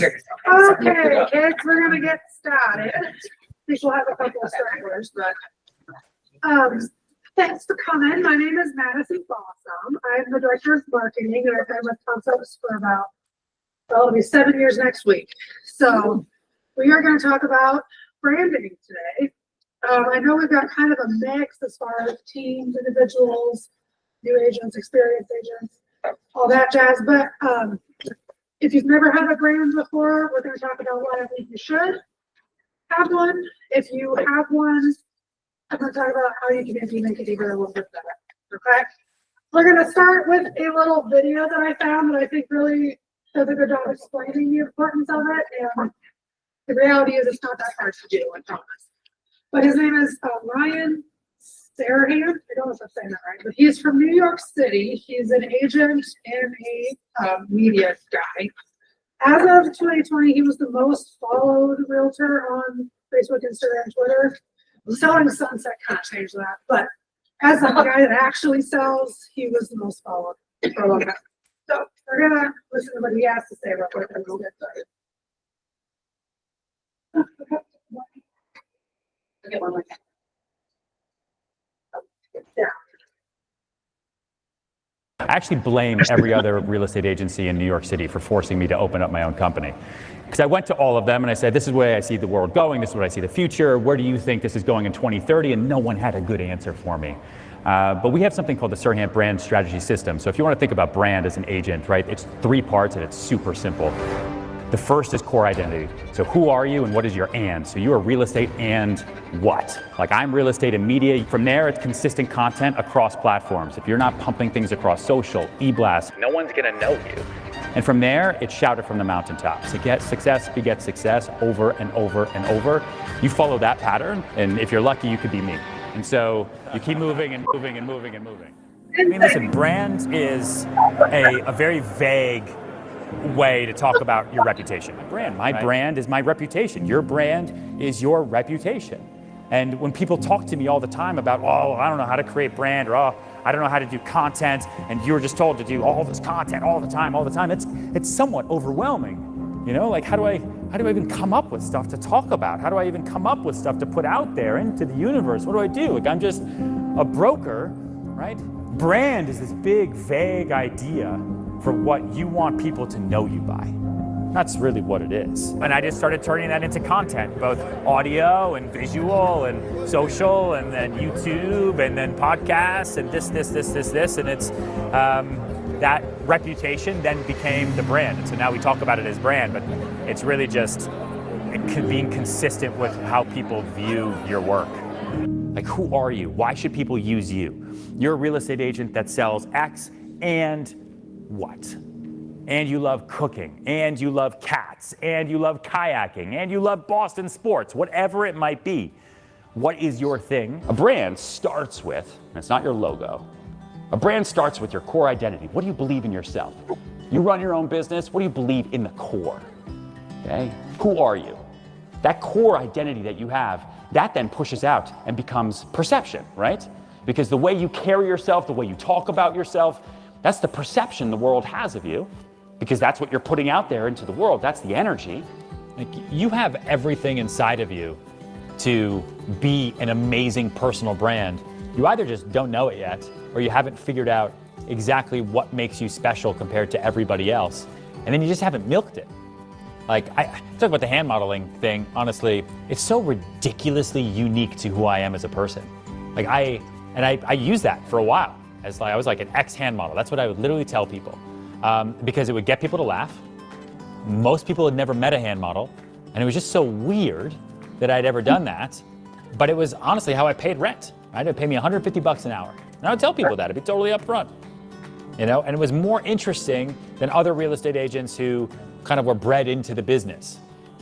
Okay, kids, we're gonna get started. I think we'll have a couple of stragglers, but thanks for coming. My name is Madison Ward. I'm the director of marketing, and I've been with Concepts for about, well, it'll be 7 years next week. So we are going to talk about branding today. I know we've got kind of a mix as far as teams, individuals, new agents, experienced agents, all that jazz, but if you've never had a brand before, we're going to talk about why I think you should have one. If you have one, I'm going to talk about how you can maybe make it even a little bit better. Okay. We're going to start with a little video that I found that I think really does a good job explaining the importance of it. And the reality is it's not that hard to do, I promise. But his name is Ryan Sarahan. I don't know if I'm saying that right, but he's from New York City. He's an agent and a media guy. As of 2020, he was the most followed realtor on Facebook, Instagram, Twitter. Selling Sunset kind of changed that, but as the guy that actually sells, he was the most followed for a long time. So we're gonna listen to what he has to say real quick and we'll get started. Get one more. Yeah. I actually blame every other real estate agency in New York City for forcing me to open up my own company. Because I went to all of them and I said, this is where I see the world going, this is what I see the future, where do you think this is going in 2030? And no one had a good answer for me. But we have something called the Sirhan Brand Strategy System. So if you want to think about brand as an agent, right, it's 3 parts and it's super simple. The first is core identity. So who are you and what is your and? So you are real estate and what? Like I'm real estate and media. From there, it's consistent content across platforms. If you're not pumping things across social, e-blast, no one's gonna know you. And from there, it's shouted from the mountaintops. Success begets success over and over and over. You follow that pattern, and if you're lucky, you could be me. And so you keep moving and moving and moving and moving. I mean, listen, brand is a very vague way to talk about your reputation. My brand is my reputation. Your brand is your reputation. And when people talk to me all the time about, oh, I don't know how to create brand, or oh, I don't know how to do content, and you were just told to do all this content all the time, it's somewhat overwhelming. You know, like how do I even come up with stuff to talk about? How do I even come up with stuff to put out there into the universe? What do I do? Like I'm just a broker, right? Brand is this big, vague idea for what you want people to know you by. That's really what it is. And I just started turning that into content, both audio and visual and social and then YouTube and then podcasts and this. And it's that reputation then became the brand. And so now we talk about it as brand, but it's really just being consistent with how people view your work. Like who are you? Why should people use you? You're a real estate agent that sells X and what? And you love cooking, and you love cats, and you love kayaking, and you love Boston sports, whatever it might be. What is your thing? A brand starts with, and it's not your logo, a brand starts with your core identity. What do you believe in yourself? You run your own business, what do you believe in the core? Okay? Who are you? That core identity that you have, that then pushes out and becomes perception, right? Because the way you carry yourself, the way you talk about yourself, that's the perception the world has of you, because that's what you're putting out there into the world. That's the energy. Like you have everything inside of you to be an amazing personal brand. You either just don't know it yet, or you haven't figured out exactly what makes you special compared to everybody else, and then you just haven't milked it. Like I talk about the hand modeling thing, honestly, it's so ridiculously unique to who I am as a person. Like I used that for a while. As like, I was like an ex-hand model. That's what I would literally tell people because it would get people to laugh. Most people had never met a hand model, and it was just so weird that I'd ever done that. But it was honestly how I paid rent. Right? It would pay me $150 an hour. And I would tell people that. It'd be totally upfront. You know, and it was more interesting than other real estate agents who kind of were bred into the business.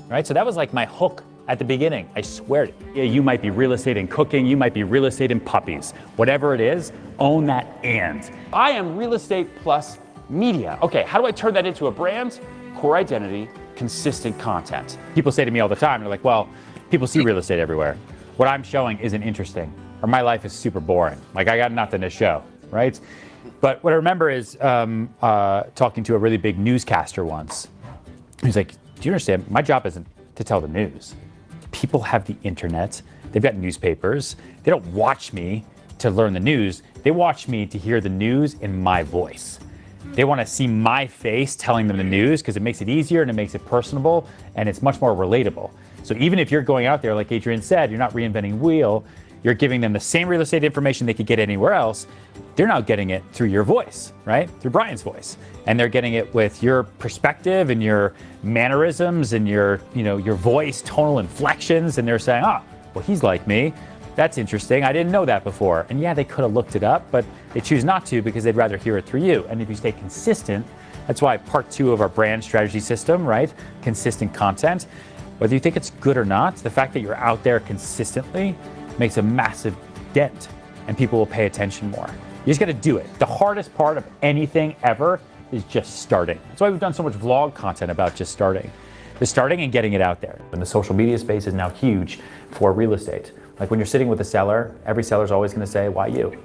Right? So that was like my hook at the beginning, I swear to you. Yeah, you might be real estate in cooking, you might be real estate in puppies. Whatever it is, own that and. I am real estate plus media. Okay, how do I turn that into a brand? Core identity, consistent content. People say to me all the time, they're like, well, people see real estate everywhere. What I'm showing isn't interesting, or my life is super boring. Like I got nothing to show, right? But what I remember is talking to a really big newscaster once. He's like, do you understand? My job isn't to tell the news. People have the internet. They've got newspapers. They don't watch me to learn the news. They watch me to hear the news in my voice. They want to see my face telling them the news because it makes it easier and it makes it personable and it's much more relatable. So even if you're going out there, like Adrian said, you're not reinventing the wheel, you're giving them the same real estate information they could get anywhere else. They're now getting it through your voice, right? Through Brian's voice. And they're getting it with your perspective and your mannerisms and your voice, tonal inflections. And they're saying, oh, well, he's like me. That's interesting. I didn't know that before. And yeah, they could have looked it up, but they choose not to because they'd rather hear it through you. And if you stay consistent, that's why part 2 of our brand strategy system, right? Consistent content. Whether you think it's good or not, the fact that you're out there consistently makes a massive dent and people will pay attention more. You just got to do it. The hardest part of anything ever is just starting. That's why we've done so much vlog content about just starting. The starting and getting it out there. And the social media space is now huge for real estate. Like when you're sitting with a seller, every seller's always going to say, why you?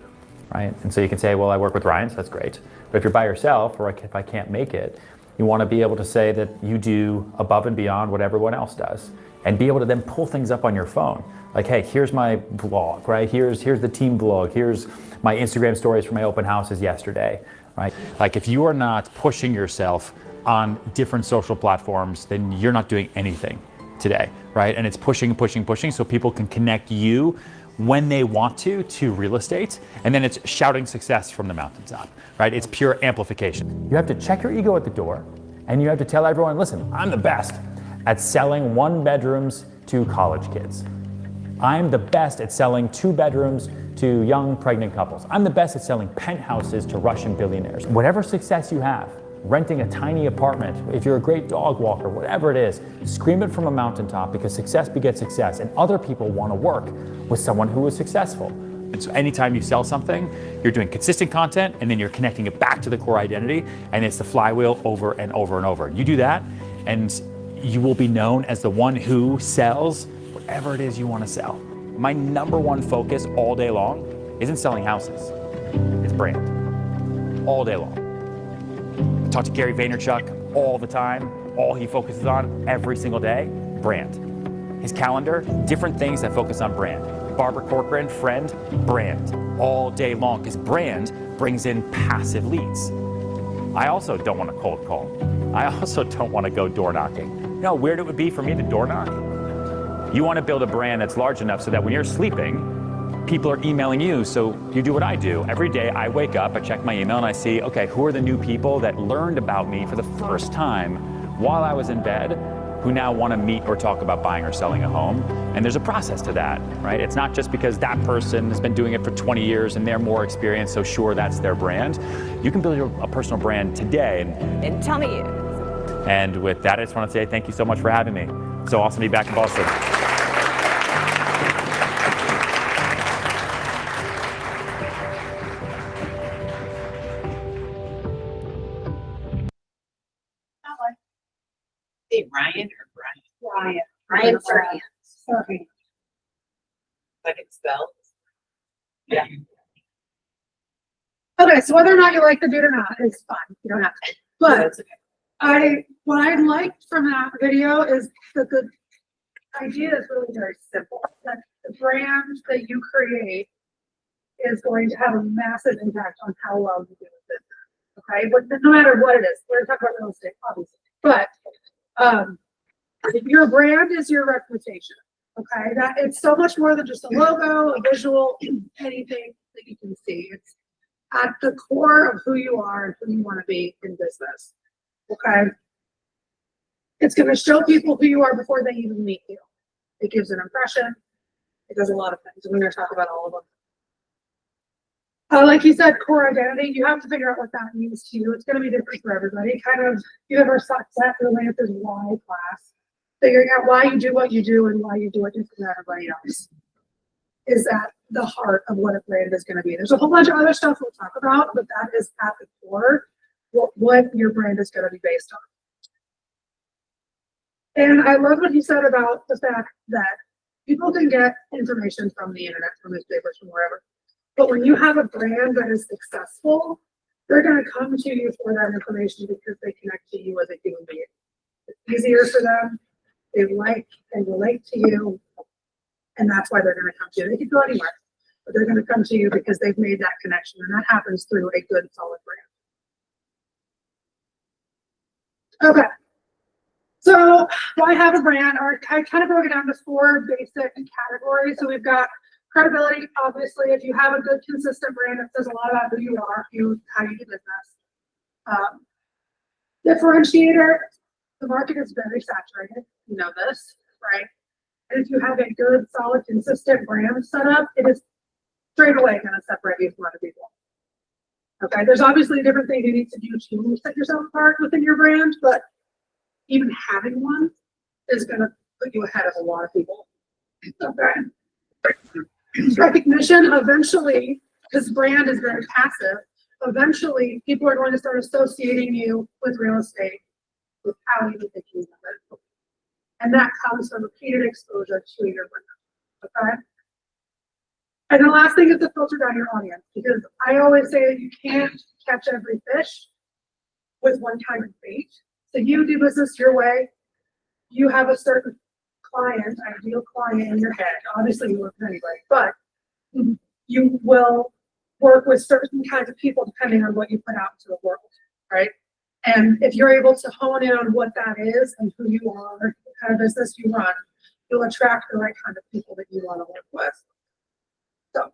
Right? And so you can say, well, I work with Ryan, so that's great. But if you're by yourself, or if I can't make it, you want to be able to say that you do above and beyond what everyone else does. And be able to then pull things up on your phone. Like, hey, here's my vlog, right? Here's the team vlog. Here's my Instagram stories from my open houses yesterday, right? Like if you are not pushing yourself on different social platforms, then you're not doing anything today, right? And it's pushing so people can connect you when they want to real estate. And then it's shouting success from the mountaintop, right? It's pure amplification. You have to check your ego at the door and you have to tell everyone, listen, I'm the best at selling 1 bedrooms to college kids. I'm the best at selling 2 bedrooms to young pregnant couples. I'm the best at selling penthouses to Russian billionaires. Whatever success you have, renting a tiny apartment, if you're a great dog walker, whatever it is, scream it from a mountaintop because success begets success and other people want to work with someone who is successful. And so anytime you sell something, you're doing consistent content and then you're connecting it back to the core identity and it's the flywheel over and over and over. You do that and you will be known as the one who sells whatever it is you want to sell. My number one focus all day long isn't selling houses. It's brand. All day long. I talk to Gary Vaynerchuk all the time. All he focuses on every single day, brand. His calendar, different things that focus on brand. Barbara Corcoran, friend, brand. All day long, because brand brings in passive leads. I also don't want to cold call. I also don't want to go door knocking. You know how weird it would be for me to door knock? You want to build a brand that's large enough so that when you're sleeping, people are emailing you, so you do what I do. Every day I wake up, I check my email and I see, okay, who are the new people that learned about me for the first time while I was in bed, who now want to meet or talk about buying or selling a home. And there's a process to that, right? It's not just because that person has been doing it for 20 years and they're more experienced, so sure, that's their brand. You can build a personal brand today. And tell me. And with that, I just want to say thank you so much for having me. So awesome to be back in Boston. Say Ryan or Brian? Ryan. Ryan. Sorry. Like it's spelled? Yeah. Okay, so whether or not you like the dude or not is fine. You don't have to. But That's okay. what I liked from that video is the idea is really very simple. That the brand that you create is going to have a massive impact on how well you do with business. Okay, but no matter what it is, we're talking about real estate, obviously. But your brand is your reputation. Okay, that it's so much more than just a logo, a visual, anything that you can see. It's at the core of who you are and who you want to be in business. Okay, it's going to show people who you are before they even meet you. It gives an impression. It does a lot of things. We're going to talk about all of them. Like you said, core identity, you have to figure out what that means to you. It's going to be different for everybody. Kind of, you have our success Atlanta's why class, figuring out why you do what you do and why you do it different than everybody else. Is at the heart of what a brand is going to be. There's a whole bunch of other stuff we'll talk about, but that is at the core what your brand is going to be based on. And I love what you said about the fact that people can get information from the internet, from newspapers, from wherever. But when you have a brand that is successful, they're going to come to you for that information because they connect to you as a human being. It's easier for them. They like and relate to you. And that's why they're going to come to you. They could go anywhere, but they're going to come to you because they've made that connection. And that happens through a good, solid brand. Okay. So why have a brand? Or I kind of broke it down to 4 basic categories. So we've got credibility. Obviously, if you have a good, consistent brand, it says a lot about who you are, how you do business. Differentiator. The market is very saturated. You know this, right? And if you have a good, solid, consistent brand set up, it is straight away going to separate you from other people. Okay, there's obviously different things you need to do to set yourself apart within your brand, but even having one is going to put you ahead of a lot of people. Okay. Recognition, eventually, because brand is very passive, eventually people are going to start associating you with real estate, with how you think you of it. And that comes from repeated exposure to your brand. Okay. And the last thing is to filter down your audience, because I always say that you can't catch every fish with one kind of bait. So you do business your way. You have a certain client, ideal client in your head. Obviously, you work anyway, but you will work with certain kinds of people depending on what you put out into the world, right? And if you're able to hone in on what that is and who you are, what kind of business you run, you'll attract the right kind of people that you want to work with. So,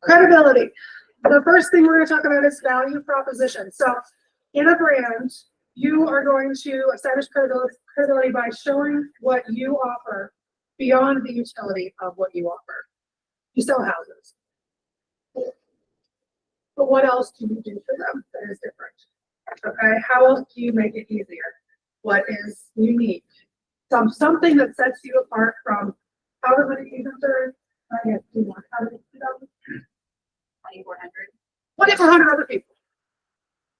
credibility. The first thing we're going to talk about is value proposition. So in a brand, you are going to establish credibility by showing what you offer beyond the utility of what you offer. You sell houses. But what else do you do for them that is different? Okay, how else do you make it easier? What is unique? Something that sets you apart from however many agents are. I guess you want how many 2,400. 2,400 other people.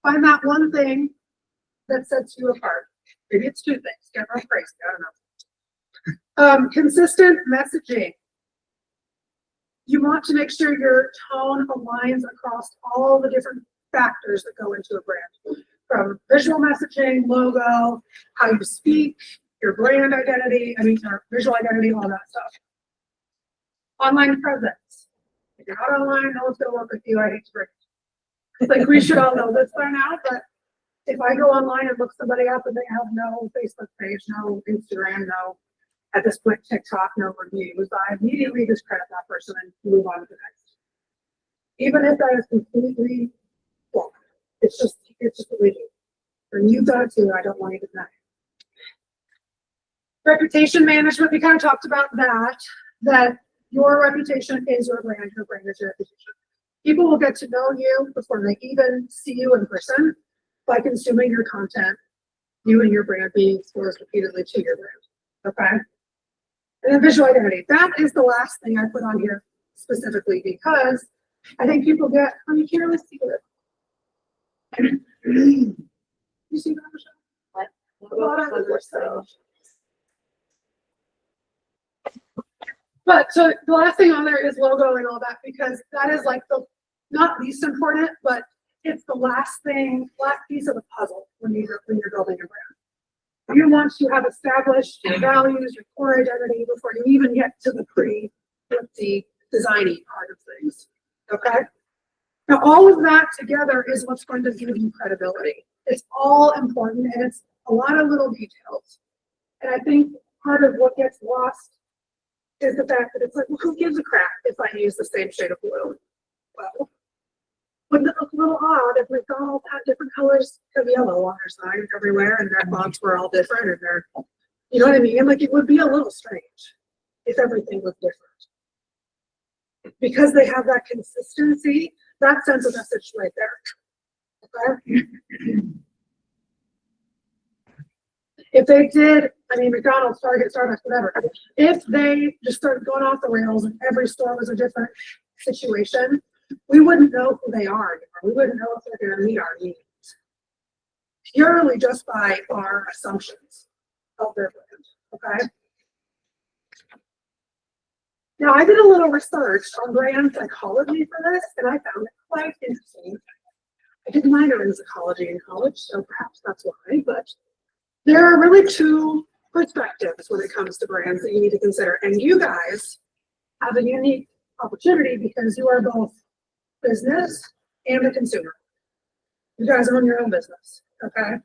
Find that one thing that sets you apart. Maybe it's 2 things. Get real crazy. I don't know. Consistent messaging. You want to make sure your tone aligns across all the different factors that go into a brand, from visual messaging, logo, how you speak, your brand identity, your visual identity, all that stuff. Online presence. If you're not online, no one's going to work with you. I hate to break it. Like, we should all know this by now, but if I go online and look somebody up and they have no Facebook page, no Instagram, no, at this point, TikTok, no reviews, I immediately discredit that person and move on to the next. Even if that is completely wrong. It's just what we do. And you've done it too, I don't want you to deny it. Reputation management, we kind of talked about that your reputation is your brand is your reputation. People will get to know you before they even see you in person by consuming your content, you and your brand being exposed repeatedly to your brand. Okay? And then visual identity. That is the last thing I put on here specifically because I think people get, you can't really see it. You see that, Michelle? What? A lot of other stuff. But so the last thing on there is logo and all that, because that is like the not least important, but it's the last piece of the puzzle when you're building a brand. You want to have established your values, your core identity before you even get to the designy part of things. Okay. Now all of that together is what's going to give you credibility. It's all important and it's a lot of little details. And I think part of what gets lost is the fact that it's like, well, who gives a crap if I use the same shade of blue? Well, wouldn't it look a little odd if McDonald's had different colors of yellow on their sign everywhere and their fonts were all different and they're, you know what I mean? Like, it would be a little strange if everything was different. Because they have that consistency, that sends a message right there. Okay? If they did, McDonald's, Target, Starbucks, whatever, if they just started going off the rails and every store was a different situation, we wouldn't know who they are anymore. We wouldn't know if they're going to meet our needs. Purely just by our assumptions of their brand, okay? Now, I did a little research on brand psychology for this, and I found it quite interesting. I did minor in psychology in college, so perhaps that's why, but there are really two perspectives when it comes to brands that you need to consider. And you guys have a unique opportunity because you are both business and a consumer. You guys own your own business, okay?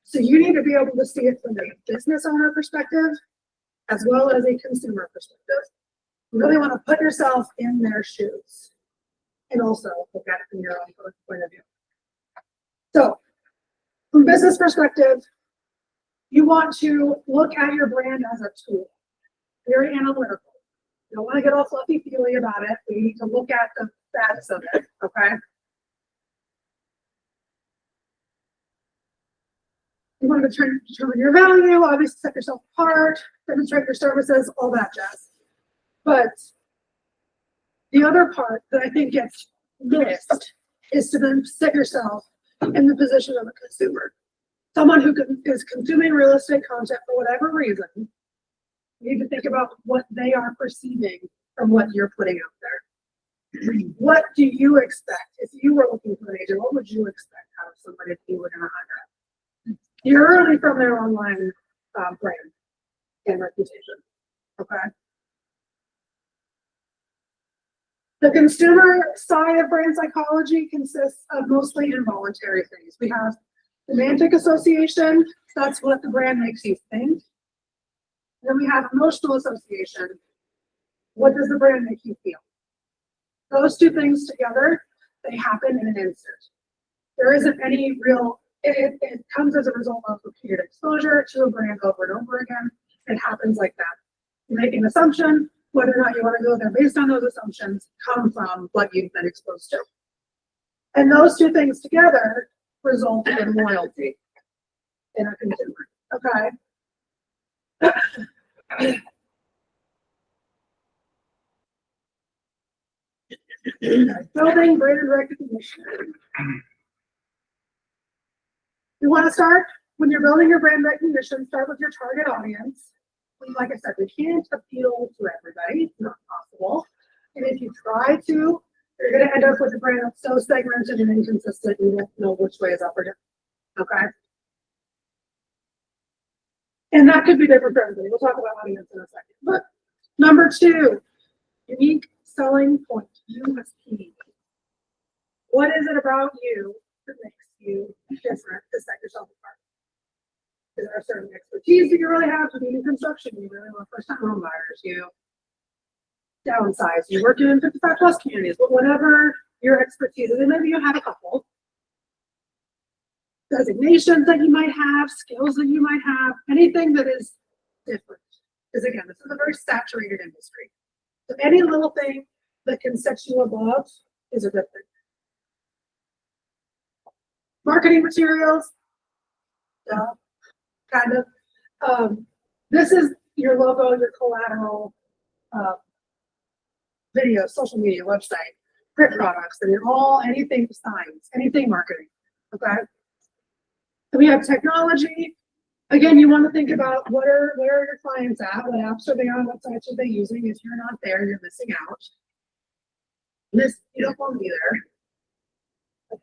So you need to be able to see it from a business owner perspective as well as a consumer perspective. You really want to put yourself in their shoes and also look at it from your own point of view. So from business perspective, you want to look at your brand as a tool, very analytical. You don't want to get all fluffy feely about it. We need to look at the status of it, okay? You want to determine your value, obviously set yourself apart, demonstrate your services, all that jazz. But the other part that I think gets missed is to then set yourself in the position of a consumer. Someone who is consuming real estate content for whatever reason, you need to think about what they are perceiving from what you're putting out there. What do you expect? If you were looking for an agent, what would you expect out of somebody if you were going to hire? Purely from their online brand and reputation, okay? The consumer side of brand psychology consists of mostly involuntary things. We have semantic association, that's what the brand makes you think. Then we have emotional association. What does the brand make you feel? Those two things together, they happen in an instant. There isn't any real, it comes as a result of repeated exposure to a brand over and over again. It happens like that. You make an assumption, whether or not you want to go there based on those assumptions come from what you've been exposed to. And those two things together result in loyalty in a consumer, okay? Building brand recognition. You want to start, when you're building your brand recognition, start with your target audience. Like I said, we can't appeal to everybody, it's not possible. And if you try to, you're going to end up with a brand that's so segmented and inconsistent, you won't know which way is up or down, okay? And that could be different for everybody. We'll talk about audience in a second. But number two, unique selling point, USP. What is it about you that makes you different to set yourself apart? Is there a certain expertise that you really have to be in construction? You really want first-time home buyers. You downsize. You work in 55+ communities, but whatever your expertise is, and maybe you have a couple designations that you might have, skills that you might have, anything that is different. Because again, this is a very saturated industry. So any little thing that can set you above is a good thing. Marketing materials, kind of. This is your logo, your collateral, video, social media, website, print products, and all anything signs, anything marketing. Okay. So we have technology. Again, you want to think about where are your clients at? What apps are they on? What sites are they using? If you're not there, you're missing out. You don't want to be there.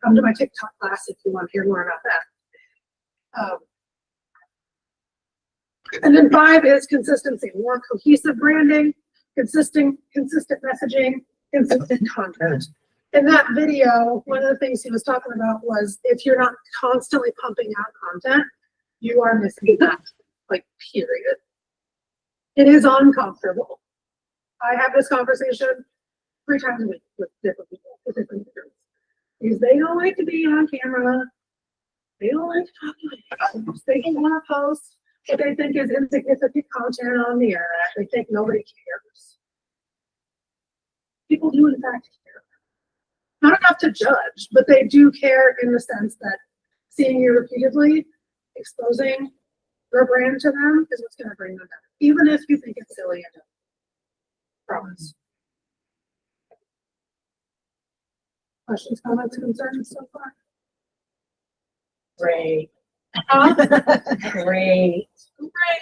Come to my TikTok class if you want to hear more about that. And then 5 is consistency, more cohesive branding, consistent messaging, consistent content. In that video, one of the things he was talking about was if you're not constantly pumping out content, you are missing that, like, period. It is uncomfortable. I have this conversation 3 times a week with different people, with different groups. Because they don't like to be on camera. They don't like to talk to people. They don't want to post what they think is insignificant content on the internet. They think nobody cares. People do in fact care. Not enough to judge, but they do care in the sense that seeing you repeatedly exposing your brand to them is what's going to bring them back, even if you think it's silly and promise. Questions, comments, concerns so far? Great. Huh? Great.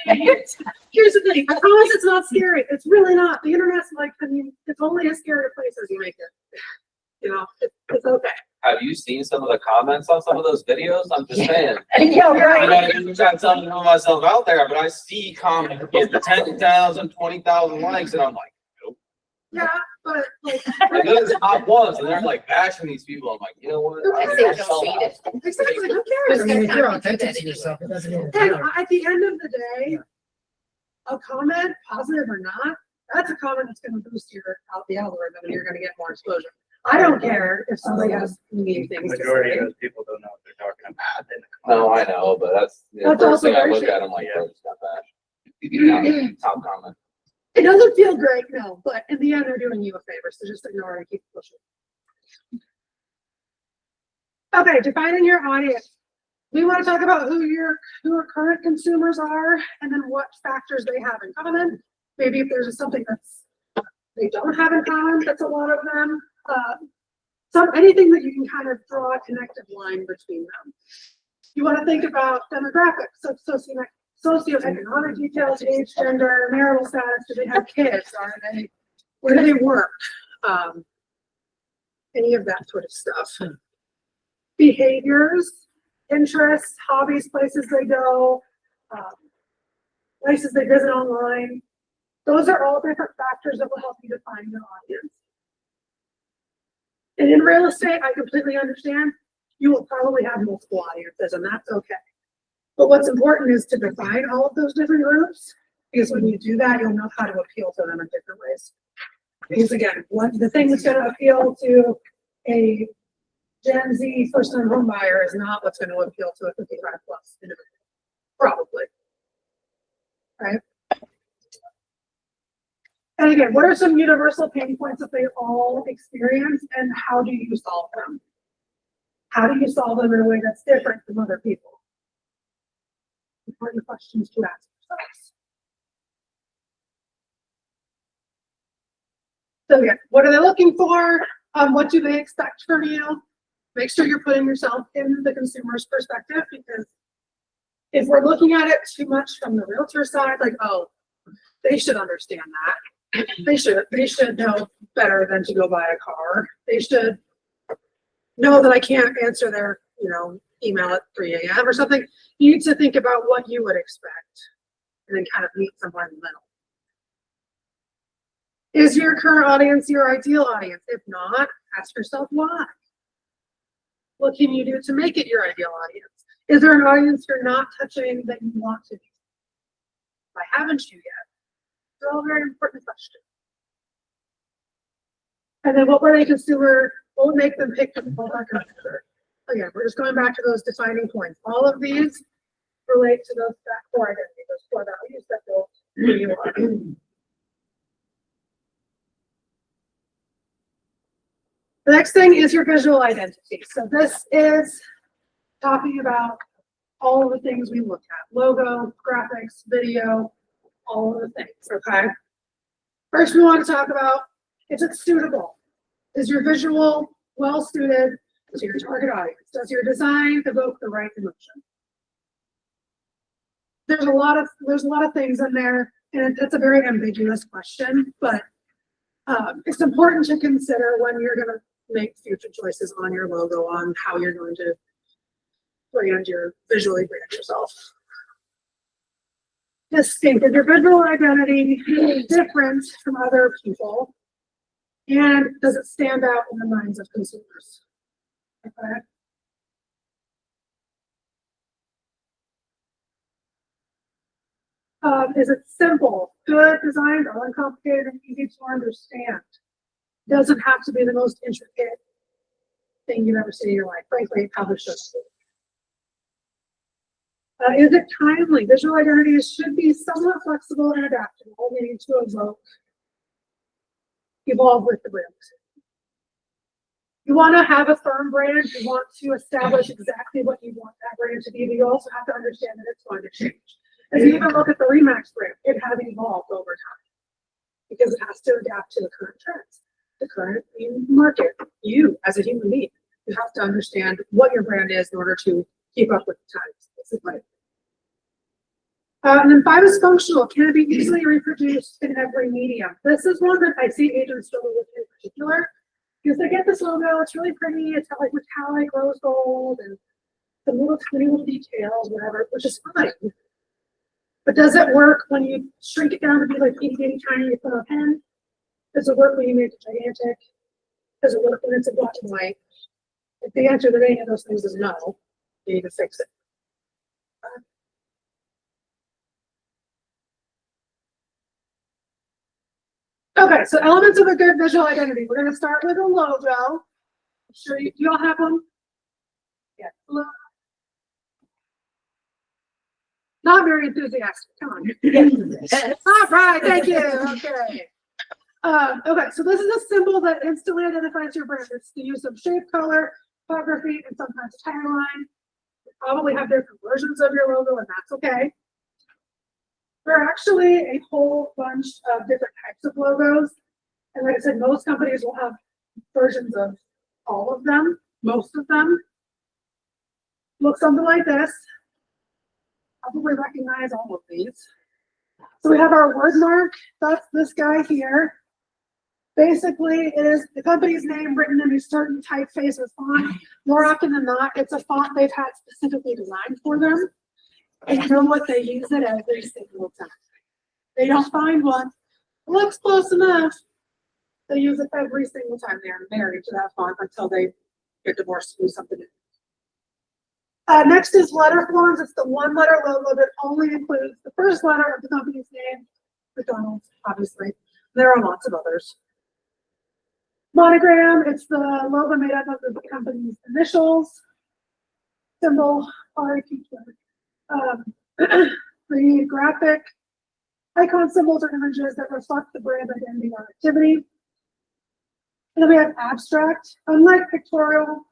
Great. Here's the thing, I promise it's not scary. It's really not. The internet's like, I mean, it's only as scary a place as you make it. You know, it's okay. Have you seen some of the comments on some of those videos? I'm just saying. Yeah, I know I'm trying to put myself out there, but I see comments get the 10,000, 20,000 likes, and I'm like, nope. Yeah, but like. I know it's hot ones, and they're like bashing these people. I'm like, you know what? I say don't read it. Exactly, who cares? I mean, if you're authentic to yourself, it doesn't even And matter. at the end of the day, a comment, positive or not, that's a comment that's gonna boost the algorithm and you're gonna get more exposure. I don't care if somebody has mean things to Majority say. of those people don't know what they're talking about. No, I know, but that's the That's first also thing I very look true. at. I'm like, bro, just got bashed. Top comment. It doesn't feel great, no, but in the end, they're doing you a favor, so just ignore it and keep pushing. Okay, defining your audience. We want to talk about who our current consumers are and then what factors they have in common. Maybe if there's something that's they don't have in common, that's a lot of them. Anything that you can kind of draw a connective line between them. You want to think about demographics, so socioeconomic details, age, gender, marital status, do they have kids, where do they work? Any of that sort of stuff. Behaviors, interests, hobbies, places they go, places they visit online. Those are all different factors that will help you define your audience. And in real estate, I completely understand you will probably have multiple audiences, and that's okay. But what's important is to define all of those different groups, because when you do that, you'll know how to appeal to them in different ways. Because again, the thing that's going to appeal to a Gen Z first-time home buyer is not what's going to appeal to a 55 plus individual, probably. Right? And again, what are some universal pain points that they all experience, and how do you solve them? How do you solve them in a way that's different from other people? Important questions to ask yourselves. So yeah, what are they looking for? What do they expect from you? Make sure you're putting yourself in the consumer's perspective, because if we're looking at it too much from the realtor side, like, oh, they should understand that. They should know better than to go buy a car. They should know that I can't answer their, email at 3 a.m. or something. You need to think about what you would expect and then kind of meet somewhere in the middle. Is your current audience your ideal audience? If not, ask yourself why. What can you do to make it your ideal audience? Is there an audience you're not touching that you want to be? Why haven't you yet? They're all very important questions. And then what would make them pick the consumer? Again, we're just going back to those defining points. All of these relate to that core identity, those core values that build who you are. The next thing is your visual identity. So this is talking about all of the things we look at: logo, graphics, video, all of the things, okay? First, we want to talk about if it's suitable. Is your visual well suited to your target audience? Does your design evoke the right emotion? There's a lot of things in there, and it's a very ambiguous question, but it's important to consider when you're going to make future choices on your logo, on how you're going to visually brand yourself. Distinct. Is your visual identity different from other people? And does it stand out in the minds of consumers? Okay. Is it simple, good, designed, or uncomplicated and easy to understand? Doesn't have to be the most intricate thing you've ever seen in your life. Frankly, it probably should. Is it timely? Visual identities should be somewhat flexible and adaptable, meaning to evolve with the brand. You want to have a firm brand. You want to establish exactly what you want that brand to be, but you also have to understand that it's going to change. As you even look at the Remax brand, it has evolved over time because it has to adapt to the current trends, the current market. You, as a human being, you have to understand what your brand is in order to keep up with the times. Basically. And then 5 is functional. Can it be easily reproduced in every medium? This is one that I see agents struggle with in particular because they get this logo. It's really pretty. It's got like metallic rose gold and some little tiny little details, whatever, which is fine. But does it work when you shrink it down to be like itty bitty tiny? You put on a pen. Does it work when you make it gigantic? Does it work when it's in black and white? If the answer to any of those things is no, you need to fix it. Okay, so elements of a good visual identity. We're going to start with a logo. I'm sure you all have one. Yeah. Not very enthusiastic. Come on. All right, thank you. Okay. Okay, so this is a symbol that instantly identifies your brand. It's the use of shape, color, typography, and sometimes tagline. You probably have different versions of your logo, and that's okay. There are actually a whole bunch of different types of logos. And like I said, most companies will have versions of all of them, most of them. Look something like this. Probably recognize all of these. So we have our word mark. That's this guy here. Basically, it is the company's name written in a certain typeface or font. More often than not, it's a font they've had specifically designed for them. And you know what? They use it every single time. They don't find one. Looks close enough. They use it every single time they're married to that font until they get divorced and do something new. Next is letter forms. It's the one letter logo that only includes the first letter of the company's name. McDonald's, obviously. There are lots of others. Monogram, it's the logo made up of the company's initials. Symbol, the graphic icon symbols or images that reflect the brand identity or activity. And then we have abstract. Unlike pictorial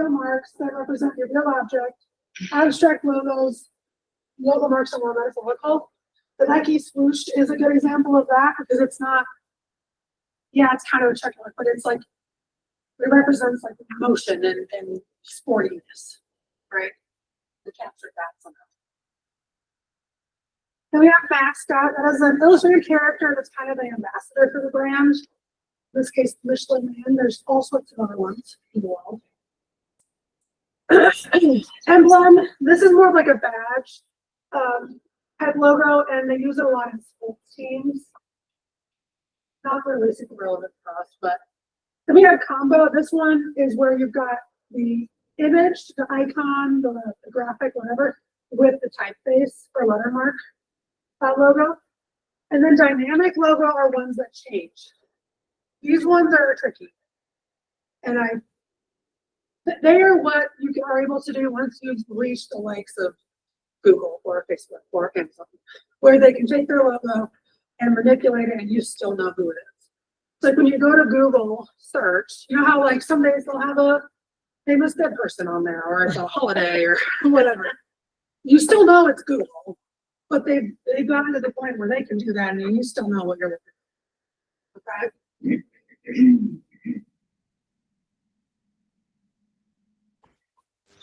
marks that represent your real object, abstract logos, logo marks are more metaphorical. The Nike swoosh is a good example of that because it's not, yeah, it's kind of a checkmark, but it's like, it represents like motion and sportiness, right? We captured that somehow. Then we have mascot. That is an illustrated character that's kind of the ambassador for the brand. In this case, the Michelin Man. There's all sorts of other ones in the world. Emblem. This is more like a badge head logo, and they use it a lot in sports teams. Not really super relevant for us, but then we have combo. This one is where you've got the image, the icon, the graphic, whatever, with the typeface or lettermark logo. And then dynamic logo are ones that change. These ones are tricky. And they are what you are able to do once you've reached the likes of Google or Facebook or Amazon, where they can take their logo and manipulate it and you still know who it is. It's like when you go to Google search, you know how like some days they'll have a famous dead person on there or it's a holiday or whatever. You still know it's Google, but they've gotten to the point where they can do that and you still know what you're looking at. Okay.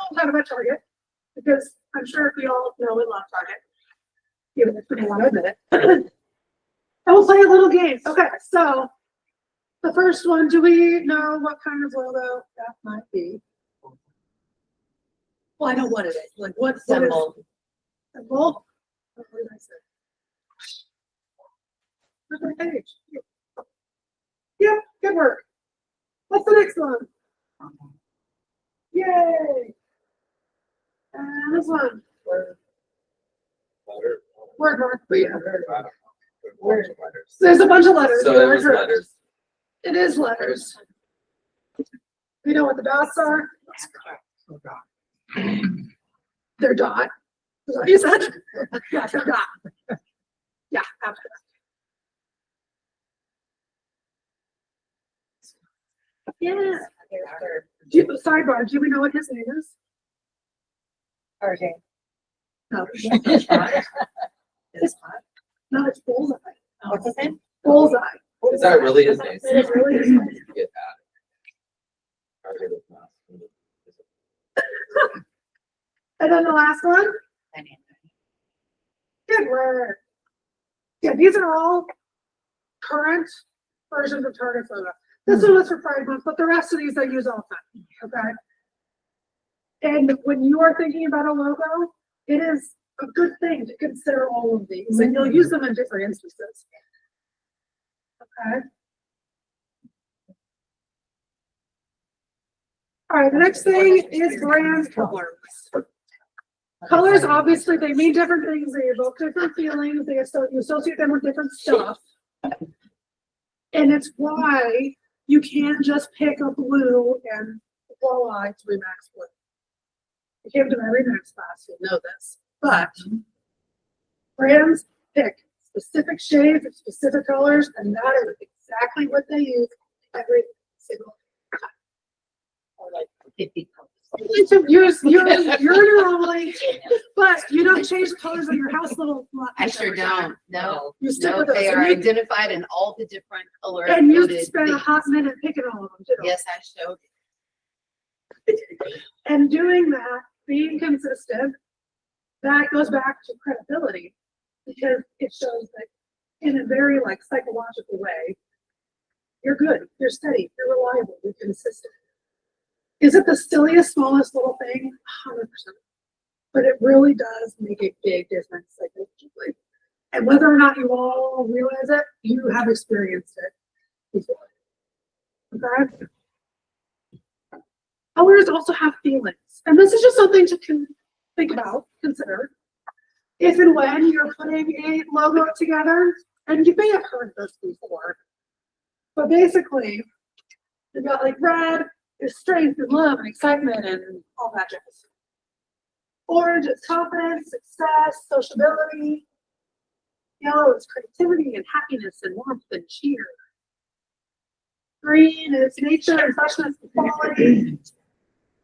I'll talk about Target because I'm sure we all know we love Target, even if we don't want to admit it. I will play a little game. Okay, so the first one, do we know what kind of logo that might be? Well, I know what it is. Like what symbol? Symbol? What did I say? Another page. Yeah, good work. What's the next one? Yay! And this one. Word mark. There's a bunch of letters. So it was letters. It is letters. You know what the dots are? They're dot. Is that what you said? Yeah, they're dot. Yeah, absolutely. Yeah. Sidebar, do we know what his name is? RJ. No. It's hot. No, it's Bullseye. What's his name? Bullseye. Is that really his name? It is really his name. Get And then the last one? Good work. Yeah, these are all current versions of Target logo. This one was for Pride Month, but the rest of these I use all the time, okay? And when you are thinking about a logo, it is a good thing to consider all of these, and you'll use them in different instances. Okay? All right, the next thing is brand colors. Colors, obviously, they mean different things. They evoke different feelings. You associate them with different stuff. And it's why you can't just pick a blue and voila, it's Remax blue. You came to my Remax class, you know this. But brands pick specific shades of specific colors, and that is exactly what they use every single time. Or like 50 colors. You're normally, but you don't change the colors of your house little. I sure don't. No. You stick No, with those. they are And you- identified in all the different colors. And you coded spend a things. hot minute picking all of them too. Yes, I showed. And doing that, being consistent, that goes back to credibility because it shows that in a very like psychological way, you're good, you're steady, you're reliable, you're consistent. Is it the silliest, smallest little thing? 100%. But it really does make a big difference psychologically. And whether or not you all realize it, you have experienced it before. Okay? Colors also have feelings. And this is just something to think about, consider. If and when you're putting a logo together, and you may have heard this before, but basically, you've got like red is strength and love and excitement and all that jazz. Orange is confidence, success, sociability. Yellow is creativity and happiness and warmth and cheer. Green is nature and freshness and quality.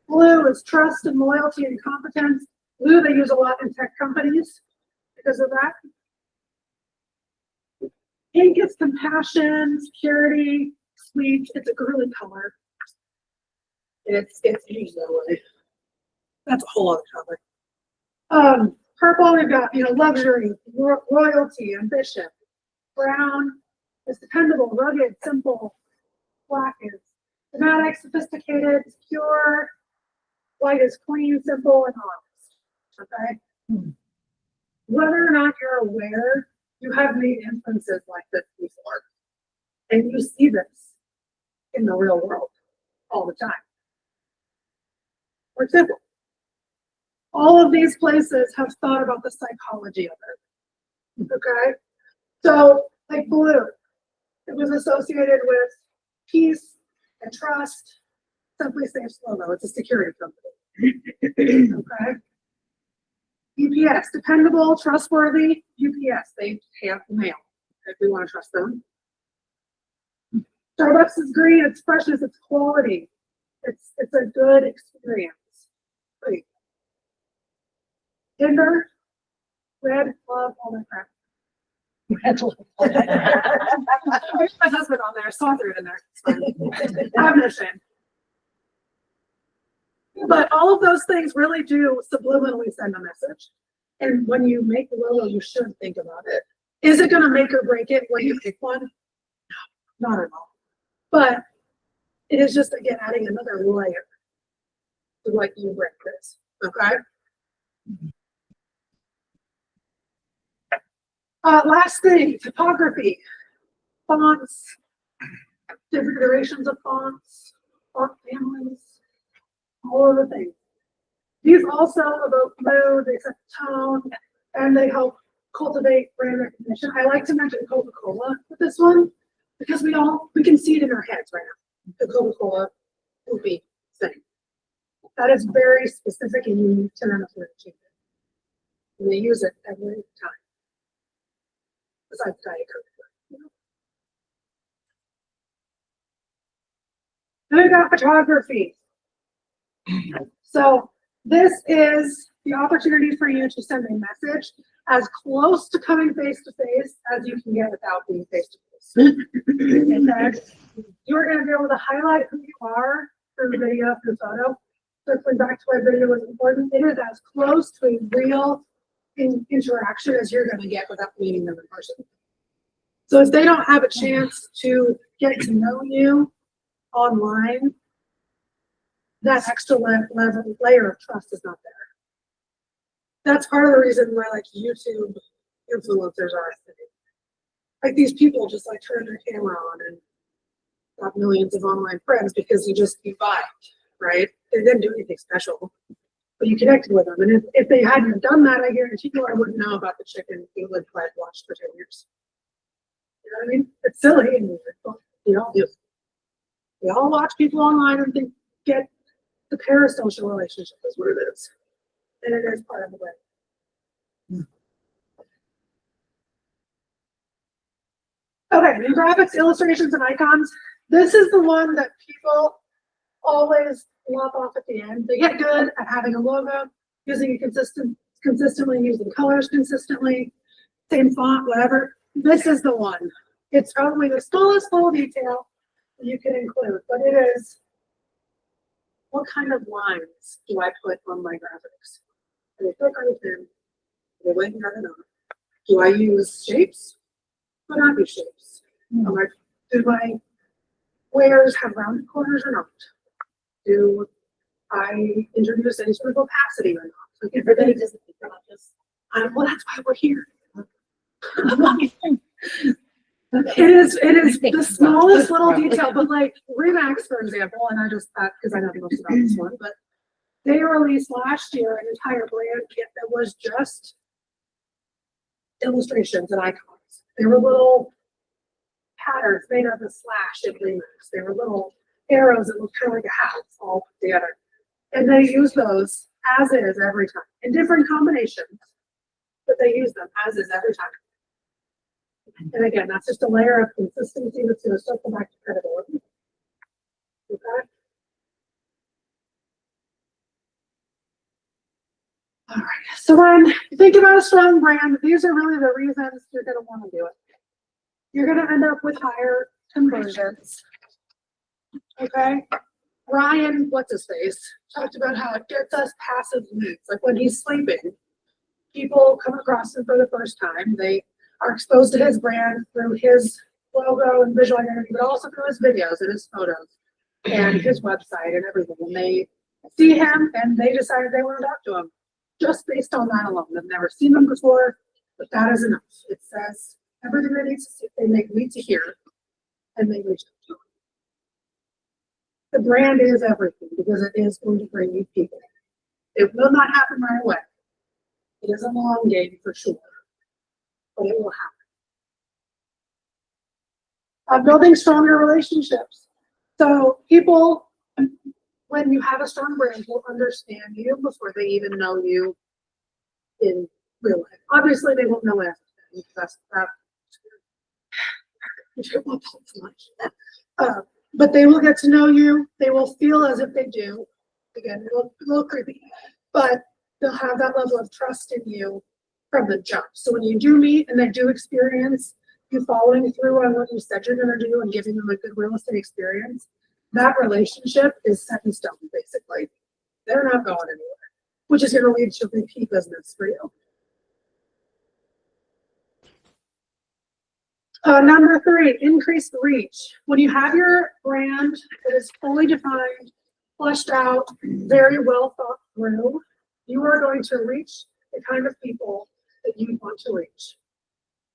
Blue is trust and loyalty and competence. Blue they use a lot in tech companies because of that. Pink is compassion, security, sweet. It's a girly color. It's used that way. That's a whole other topic. Purple, we've got, luxury, royalty, ambition. Brown is dependable, rugged, simple. Black is dramatic, sophisticated, secure. White is clean, simple, and honest. Okay? Whether or not you're aware, you have made inferences like this before. And you see this in the real world all the time. For example, all of these places have thought about the psychology of it. Okay? So, like blue, it was associated with peace and trust. Simply Safe's logo. It's a security company. Okay? UPS, dependable, trustworthy. UPS, they have the mail if we want to trust them. Starbucks is green, it's freshness, it's quality. It's a good experience. Great. Tinder, red, love, all that crap. I have my husband on there, so I threw it in there. It's fine. I have no shame. But all of those things really do subliminally send a message. And when you make the logo, you should think about it. Is it going to make or break it when you pick one? No, not at all. But it is just, again, adding another layer to what you bring this. Okay? Last thing, typography. Fonts, different iterations of fonts, font families, all of the things. These also evoke mood, they set the tone, and they help cultivate brand recognition. I like to mention Coca-Cola with this one because we can see it in our heads right now. The Coca-Cola poopy thing. That is very specific and unique to them as an achievement. And they use it every time. Besides Diet Coke. Then we've got photography. So this is the opportunity for you to send a message as close to coming face to face as you can get without being face to face. You're going to be able to highlight who you are through video, through photo. Circling back to why video is important, it is as close to a real interaction as you're gonna get without meeting them in person. So if they don't have a chance to get to know you online, that extra layer of trust is not there. That's part of the reason why like YouTube influencers are a thing. Like these people just like turn their camera on and got millions of online friends because you vibed, right? They didn't do anything special, but you connected with them. And if they hadn't done that, I guarantee you I wouldn't know about the chicken England I'd watched for 10 years. You know what I mean? It's silly and weird, but we all do. We all watch people online and think get the parasocial relationship is what it is. And it is part of the way. Okay, new graphics, illustrations, and icons. This is the one that people always lop off at the end. They get good at having a logo, using it consistently, using colors consistently, same font, whatever. This is the one. It's probably the smallest little detail that you can include, but it is, what kind of lines do I put on my graphics? And I click on the pen, they went and got it on. Do I use shapes? Or not use shapes? Do my squares have rounded corners or not? Do I introduce any sort of opacity or not? Like everybody doesn't think about this. Well, that's why we're here. It is the smallest little detail, but like Remax, for example, and I just thought because I know the most about this one, but they released last year an entire brand kit that was just illustrations and icons. They were little patterns made of a slash in Remax. They were little arrows that looked kind of like a house all put together. And they use those as is every time in different combinations, but they use them as is every time. And again, that's just a layer of consistency that's going to circle back to credibility. Okay. All right. So when you think about a strong brand, these are really the reasons you're going to want to do it. You're going to end up with higher conversions. Okay. Ryan, what's his face, talked about how it gets us passive leads. Like when he's sleeping, people come across him for the first time. They are exposed to his brand through his logo and visual identity, but also through his videos and his photos and his website and everything. And they see him and they decided they want to talk to him just based on that alone. They've never seen him before, but that is enough. It says everything they need to hear and they reach out to him. The brand is everything because it is going to bring you people. It will not happen right away. It is a long game for sure, but it will happen. Building stronger relationships. So people, when you have a strong brand, will understand you before they even know you in real life. Obviously, they won't know everything. That's that. But they will get to know you. They will feel as if they do. Again, a little creepy, but they'll have that level of trust in you from the jump. So when you do meet and they do experience you following through on what you said you're going to do and giving them a good real estate experience, that relationship is set in stone, basically. They're not going anywhere, which is going to lead to repeat business for you. Number 3, increase reach. When you have your brand that is fully defined, fleshed out, very well thought through, you are going to reach the kind of people that you want to reach.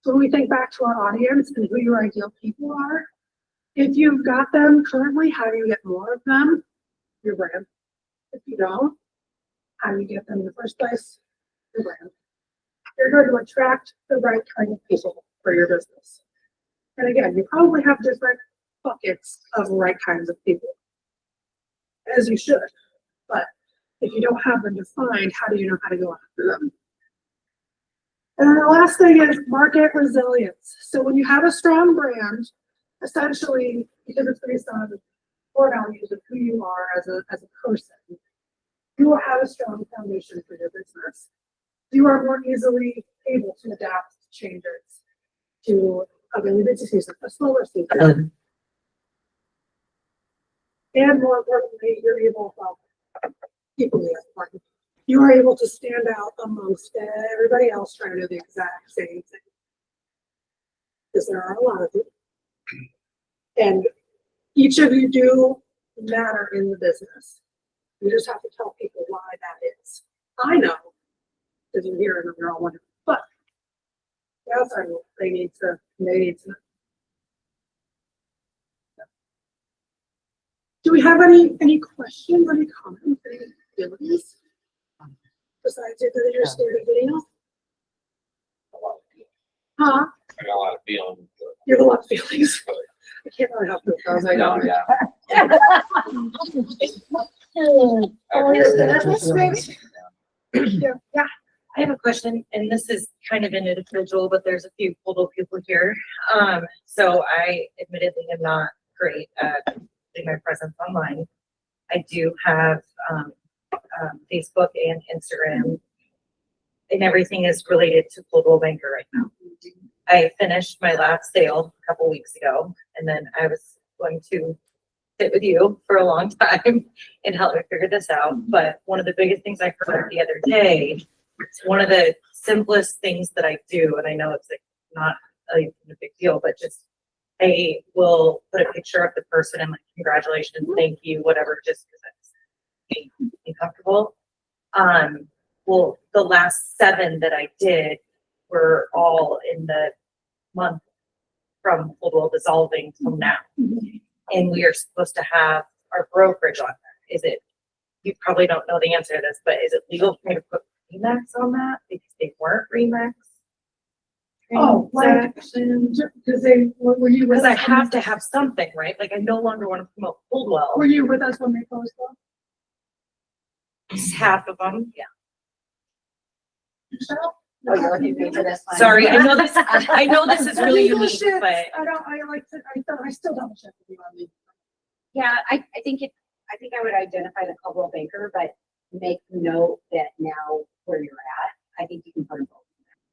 So when we think back to our audience and who your ideal people are, if you've got them currently, how do you get more of them? Your brand. If you don't, how do you get them in the first place? Your brand. You're going to attract the right kind of people for your business. And again, you probably have different buckets of right kinds of people, as you should. But if you don't have them defined, how do you know how to go after them? And then the last thing is market resilience. So when you have a strong brand, essentially, because it's based on core values of who you are as a person, you will have a strong foundation for your business. You are more easily able to adapt to changes, to ability to see a slower season. And more importantly, you're able to help equally as important. you are able to stand out amongst everybody else trying to do the exact same thing. Because there are a lot of you. And each of you do matter in the business. You just have to tell people why that is. I know, because you hear it and you're all wondering, but the outside world, they need to know. Do we have any questions, any comments, any feelings? Besides that you're scared of video? Huh? I got a lot of feelings. You have a lot of feelings. I can't really help it, because I know. Yeah, I have a question, and this is kind of an individual, but there's a few older people here. So I admittedly am not great at putting my presence online. I do have Facebook and Instagram, and everything is related to Coldwell Banker right now. I finished my last sale a couple weeks ago, and then I was going to sit with you for a long time and help me figure this out. But one of the biggest things I heard the other day, it's one of the simplest things that I do, and I know it's like not a big deal, but just I will put a picture of the person and like congratulations, thank you, whatever, just because it's uncomfortable. Well, the last 7 that I did were all in the month from Coldwell dissolving till now. And we are supposed to have our brokerage on there. Is it, you probably don't know the answer to this, but is it legal for me to put Remax on that because they weren't Remax? Oh, like, because they, were you with Because I us? have to have something, right? Like I no longer want to promote Coldwell. Were you with us when they closed though? Half of them, yeah. Michelle? Oh, you're looking for this one. Sorry, I know this is really Legal unique, shit, but I still double check with you on legal. Yeah, I think I would identify the Coldwell Banker, but make note that now where you're at, I think you can put them both.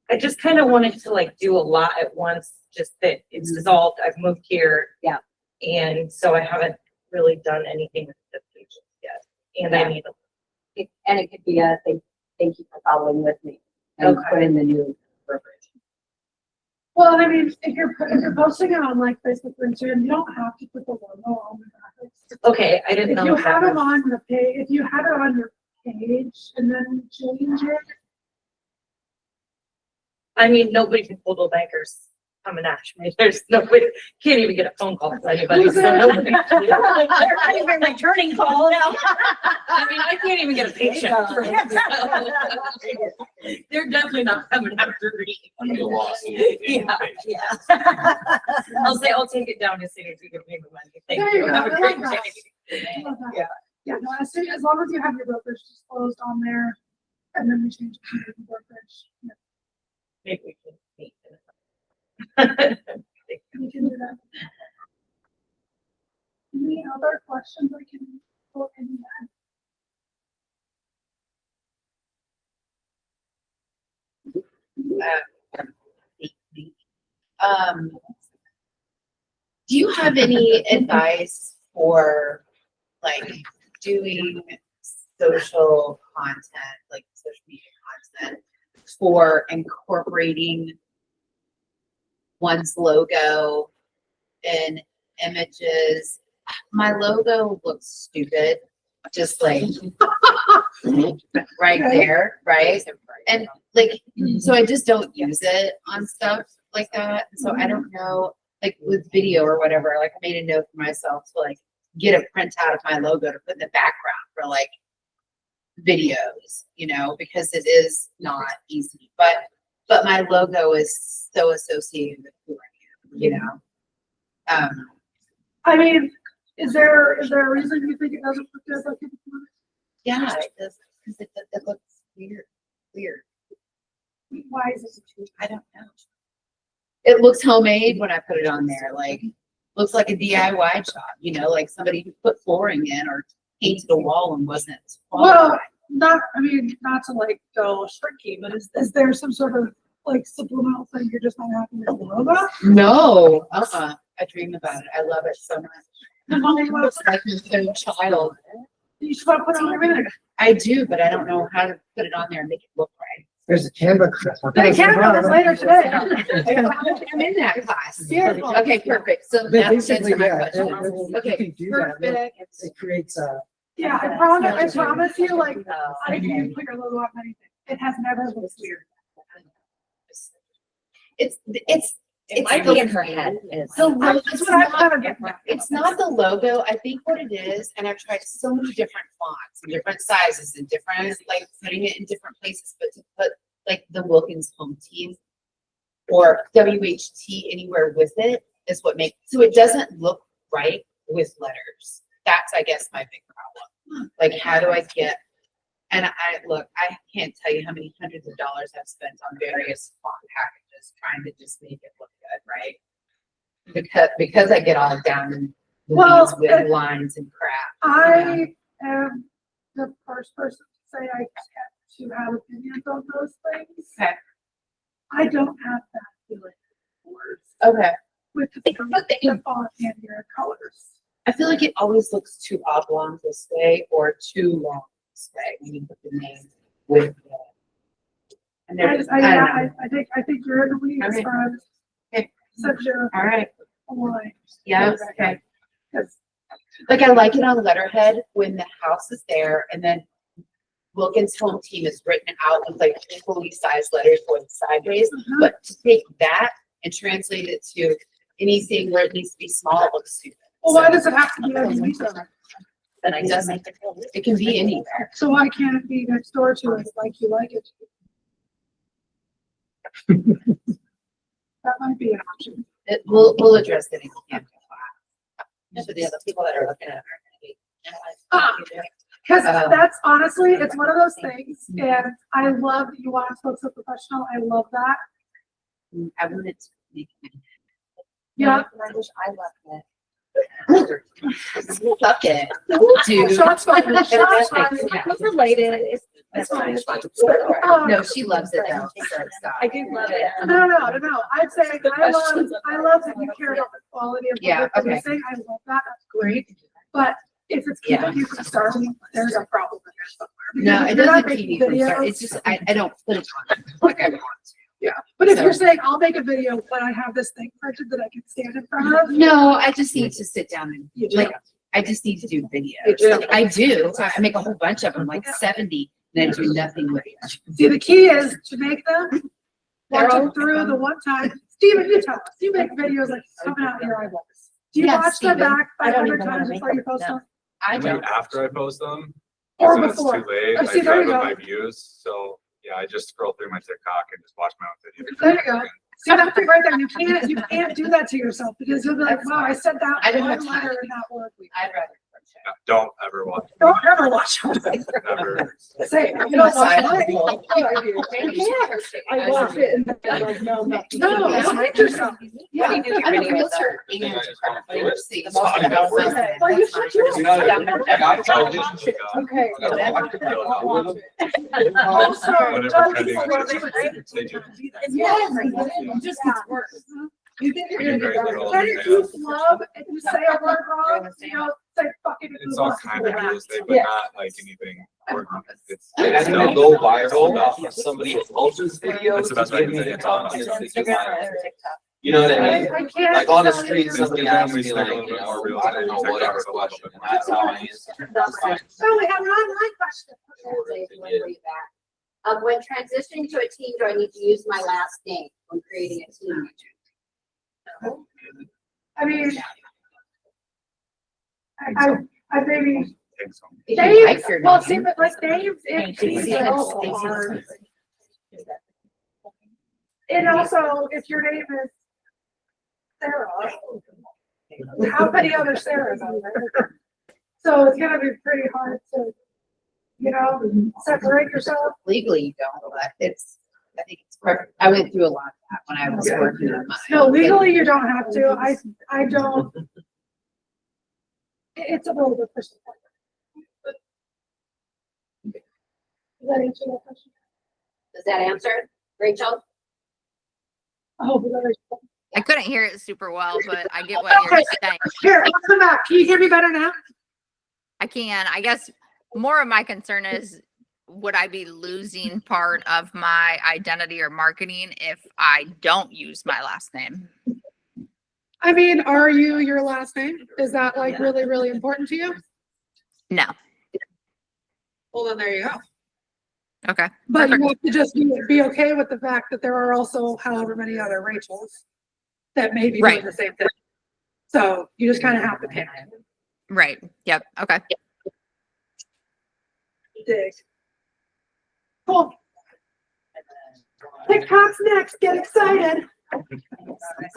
I just kind of wanted to like do a lot at once, just that it's dissolved. I've moved here. Yeah. And so I haven't really done anything with the pages yet. And I need And it could be a thank you for following with me. And Okay. put in the new brokerage. Well, I mean, if you're posting it on like Facebook or Instagram, you don't have to put the logo on the graphics. Okay, I didn't If know. you if have that them was- on the page, if you have it on your page and then change it. I mean, nobody from Coldwell Bankers coming at me. There's nobody, can't even get a phone call from anybody. So nobody. They're not even returning call now. I mean, I can't even get a paycheck. for it. They're definitely not coming after me. Yeah, yeah. I'll take it down as soon as you give me the money. Thank There you you. go. Have a I great like that. day. I love that. Yeah. Yeah, no, as long as you have your brokerage disclosed on there, and then we change it to the brokerage. Yeah, Maybe we can meet. we can do that. Any other questions I can put in that? Do you have any advice for like doing social content, like social media content for incorporating one's logo in images? My logo looks stupid, just like right there, right? And like, so I just don't use it on stuff like that. So I don't know, like with video or whatever, like I made a note for myself to like get a printout of my logo to put in the background for like videos, you know, because it is not easy. But my logo is so associated with who I am, you know. I mean, is there a reason you think it doesn't look good like it looks? Yeah, it does, because it looks weird. Why is it? I don't know. It looks homemade when I put it on there, like, looks like a DIY shop, you know, like somebody who put flooring in or painted a wall and wasn't Well, not to like go tricky, but is there some sort of like subliminal thing you're just not happy with the logo? No, I dream about it. I love it so much. Well, It's like a child. You just want to put it on your minute. I do, but I don't know how to put it on there and make it look right. There's a Canva. They can have this later today. I'm in that class. Beautiful. Okay, perfect. So But that's basically, answered my yeah, question. you Okay, can do that. Perfect. It creates a. Yeah, I promise you, like, I can put your logo on anything. It has never looked weird. It's It might be in her head. So that's what I'm kind of getting at. It's not the logo. I think what it is, and I've tried so many different fonts and different sizes and different, like putting it in different places, but to put like the Wilkins Home Team or WHT anywhere with it is what makes, so it doesn't look right with letters. That's, I guess, my big problem. Like, how do I get, and I can't tell you how many hundreds of dollars I've spent on various font packages trying to just make it look good, right? Because I get all down in the Well, weeds with lines and crap. I am the first person to say I get to have opinions on those things. Okay. I don't have that feeling words Okay. with the font and your colors. I feel like it always looks too oblong this way or too long this way when you put the name with the. And there's, I don't know. I think you're in the weeds, Okay. friend. Okay. Such a All right. line. Yeah. Okay. 'Cause Like I like it on letterhead when the house is there and then Wilkins Home Team is written out with like equally sized letters going sideways. But to take that and translate it to anything where it needs to be small, it looks stupid. Well, why does it have to be underneath them? Then it doesn't. It can be anywhere. So why can't it be next door to it like you like it? That might be an option. We'll address it in Canada class. So the other people that are looking at it are gonna be. Because that's honestly, it's one of those things, and I love that you want to look so professional. I love that. I wanted to make it. Yeah. I wish I loved it. Fuck it. Dude. Shots fired. Shots fired. It's related. It's fine. It's fine. No, she loves it though. I do love it. No. I'd say I love that you care about the quality of Yeah, what you're okay. producing. I love that. That's great. But if it's keeping you from starting, there's a problem in there somewhere. No, Because it if you're not doesn't keep making me from starting. videos- It's just, I don't put it on like I want to. Yeah, but if So- you're saying, I'll make a video, but I have this thing printed that I can stand in front of. No, I just need to sit down and You do. like, I just need to do videos. You do. I do. I make a whole bunch of them, like 70, and I do nothing with it. See, the key is to make them, watch They're them through the one time. Steven, you tell us, you make videos like coming out of your eyeballs. Do you Yes, watch them Steven. back I don't 500 even wanna times make before you them, post no. them? I I mean, don't. after I post them, Or so it's before? too late, Oh, I see, there try you with go. my views, so, yeah, I just scroll through my TikTok and just watch my own videos. There you go. See, that's the right there. You can't do that to yourself because you'll be like, That's wow, I said that I don't one have time. letter in that word. I'd rather. Yeah, don't ever watch, Don't ever watch them. never. Say, you don't watch mine. I watch it and then I'm like, no, No, don't hate yourself. Yeah. I'm a realtor and see. Well, you should do You know, it. I got television, Okay. I gotta watch it, I'll watch it. Whatever Also, trending just they do. yes, it just gets worse. You think you're gonna Very get little better. Then if thing. you flub and you say a word wrong, you know, say fucking. It's all kind of real estate, but Yeah. not like anything. important. It's. And that's gonna go viral off of somebody else's video. That's the best way to say it. You know what I mean? I can't. Like on the tell street, you. somebody asks me like, you know, I don't know, whatever question, and that's how I answer. So we have an online question. When transitioning to a team, do I need to use my last name when creating a team? I mean, I maybe, Thanks so much. Dave, well, see, but like Dave's, it's also hard. And also, if your name is Sarah, how many other Sarahs out there? So it's gonna be pretty hard to, you know, separate yourself. Legally, you don't, but it's, I think it's perfect. I went through a lot of that when I was working on mine. No, legally, you don't have to. I don't. It's a little bit personal. Does that answer that question? Does that answer it, Rachel? Oh, but there's- I couldn't hear it super well, but I get what you're saying. Here, I'll come back. Can you hear me better now? I can. I guess more of my concern is, would I be losing part of my identity or marketing if I don't use my last name? I mean, are you your last name? Is that like really, really important to you? No. Well, then there you go. Okay. But you Perfect. have to just be okay with the fact that there are also however many other Rachels that may be doing Right. the same thing. So you just kind of have to pick. Right. Yep. Okay. Dig. Cool. TikTok's next. Get excited.